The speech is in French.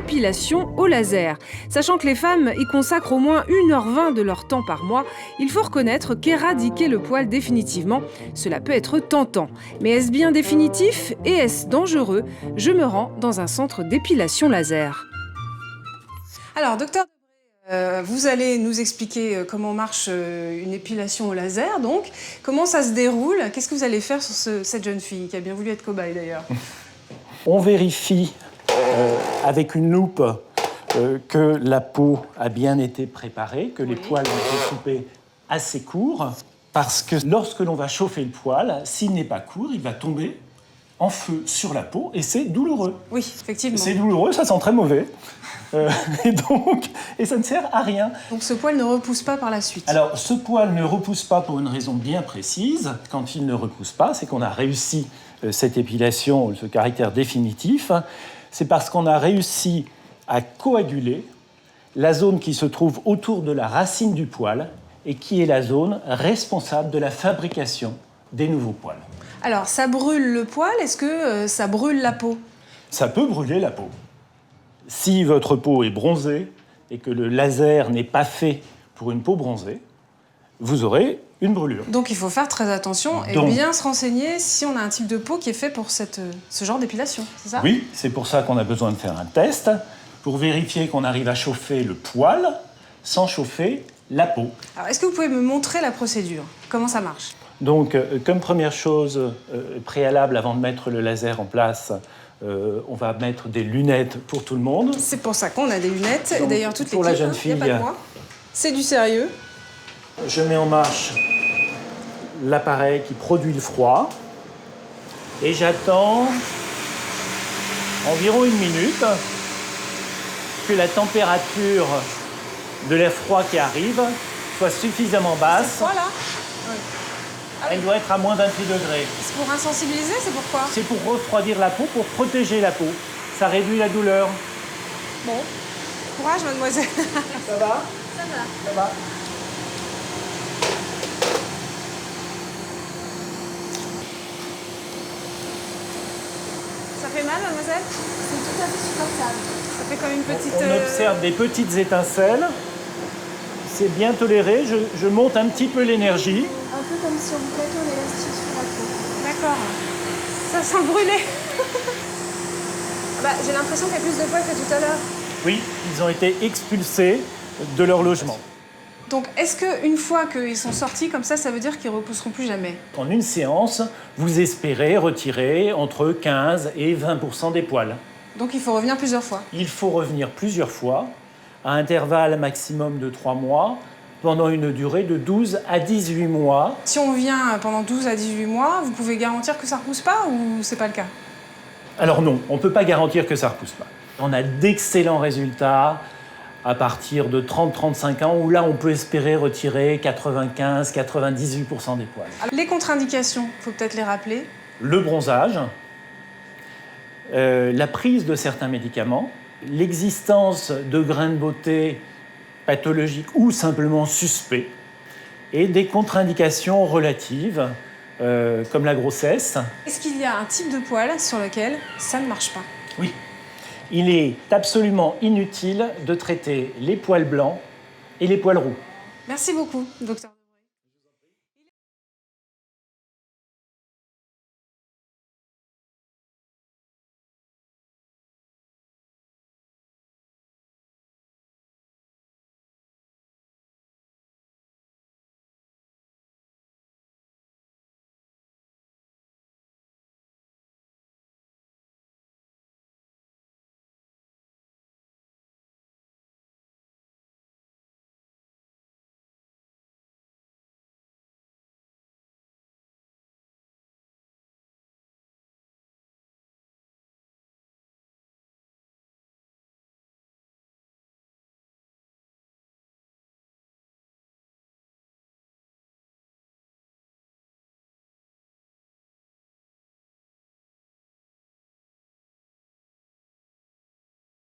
l'épilation au laser. Sachant que les femmes y consacrent au moins 1h20 de leur temps par mois, il faut reconnaître qu'éradiquer le poil définitivement, cela peut être tentant. Mais est-ce bien définitif et est-ce dangereux? Je me rends dans un centre d'épilation laser. Alors, docteur, vous allez nous expliquer comment marche une épilation au laser, donc. Comment ça se déroule? Qu'est-ce que vous allez faire sur cette jeune fille qui a bien voulu être cobaye d'ailleurs? On vérifie avec une loupe que la peau a bien été préparée, que les poils ont été coupés assez courts, parce que lorsque l'on va chauffer le poil, s'il n'est pas court, il va tomber en feu sur la peau et c'est douloureux. Oui, effectivement. C'est douloureux, ça sent très mauvais. Et ça ne sert à rien. Donc ce poil ne repousse pas par la suite? Alors, ce poil ne repousse pas pour une raison bien précise. Quand il ne repousse pas, c'est qu'on a réussi cette épilation, ce caractère définitif. C'est parce qu'on a réussi à coaguler la zone qui se trouve autour de la racine du poil et qui est la zone responsable de la fabrication des nouveaux poils. Alors, ça brûle le poil, est-ce que ça brûle la peau? Ça peut brûler la peau. Si votre peau est bronzée et que le laser n'est pas fait pour une peau bronzée, vous aurez une brûlure. Donc il faut faire très attention et bien se renseigner si on a un type de peau qui est fait pour ce genre d'épilation, c'est ça? Oui, c'est pour ça qu'on a besoin de faire un test pour vérifier qu'on arrive à chauffer le poil sans chauffer la peau. Alors, est-ce que vous pouvez me montrer la procédure? Comment ça marche? Donc, comme première chose préalable avant de mettre le laser en place, on va mettre des lunettes pour tout le monde. C'est pour ça qu'on a des lunettes. Donc, d'ailleurs, toute l'équipe, pour la jeune fille, c'est du sérieux. Je mets en marche l'appareil qui produit le froid et j'attends environ 1 minute que la température de l'air froid qui arrive soit suffisamment basse. C'est froid là? Oui. Elle doit être à moins 28 degrés. C'est pour insensibiliser, c'est pourquoi? C'est pour refroidir la peau, pour protéger la peau. Ça réduit la douleur. Bon. Courage, mademoiselle. Ça va? Ça va. Ça va. Ça fait mal, mademoiselle? C'est tout à fait supportable. Ça fait comme une petite... On observe des petites étincelles. C'est bien toléré. Je monte un petit peu l'énergie. Un peu comme si on vous mettait un élastique sur la peau. D'accord. Ça sent brûler. J'ai l'impression qu'il y a plus de poils que tout à l'heure. Oui, ils ont été expulsés de leur logement. Donc, est-ce qu'une fois qu'ils sont sortis comme ça veut dire qu'ils ne repousseront plus jamais? En une séance, vous espérez retirer entre 15 et 20% des poils. Donc, il faut revenir plusieurs fois? Il faut revenir plusieurs fois, à intervalle maximum de 3 mois, pendant une durée de 12 à 18 mois. Si on vient pendant 12 à 18 mois, vous pouvez garantir que ça ne repousse pas ou c'est pas le cas? Alors non, on ne peut pas garantir que ça ne repousse pas. On a d'excellents résultats à partir de 30-35 ans, où là, on peut espérer retirer 95-98% des poils. Alors, les contre-indications, il faut peut-être les rappeler. Le bronzage, la prise de certains médicaments, l'existence de grains de beauté pathologiques ou simplement suspects, et des contre-indications relatives, comme la grossesse. Est-ce qu'il y a un type de poil sur lequel ça ne marche pas? Oui. Il est absolument inutile de traiter les poils blancs et les poils roux. Merci beaucoup, docteur.